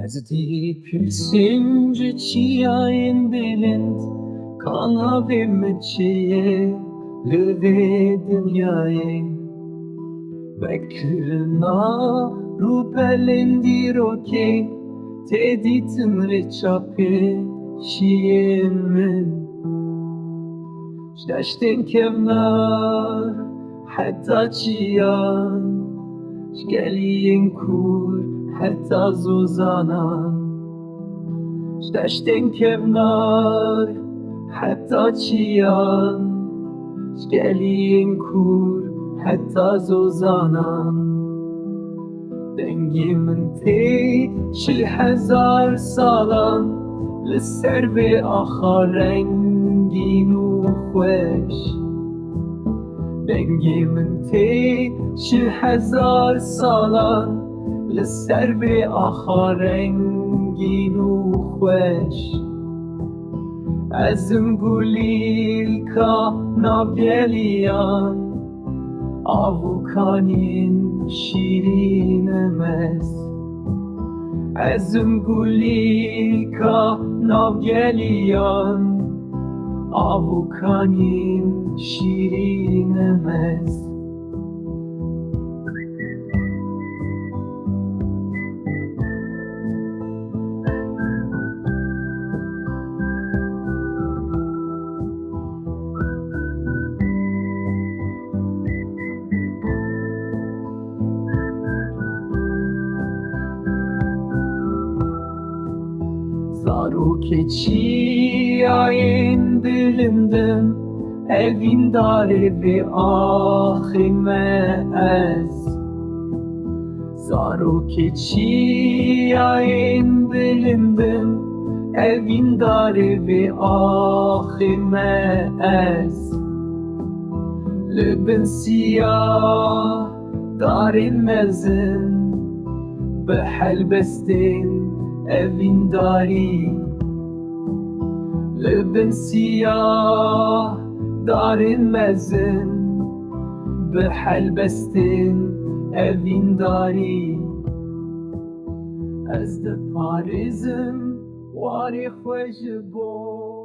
Ez dipsince çiğayın bilind Kanavim çiğe lüve dünyayı Bekrina rupelindi roke Teditin reçape şiyen min Şdeştin kevnar hatta çiyan Şgeliyin kur hatta zuzanan Şdeştin kevnar hatta çiyan Şgeliyin kur hatta zuzanan Dengimin te şil hezar salan Lisser ve rengin u خوش Dengimin te şil hezar salan Lisser ve rengin u خوش Ezim gulil ka navgeliyan Avukanin şirin emez Ezim gulil ka navgeliyan Avukanin şirin emez Zaruke çiğayın dilimdim Evin dare ve ahime ez Zaruke çiğayın dilimdim Evin dare ve ahime ez Lübün siyah darin mezin Behelbestin evin dari Lübün siyah darin mezin Behelbestin evin dari Ez de Parizim wari xwe ji bo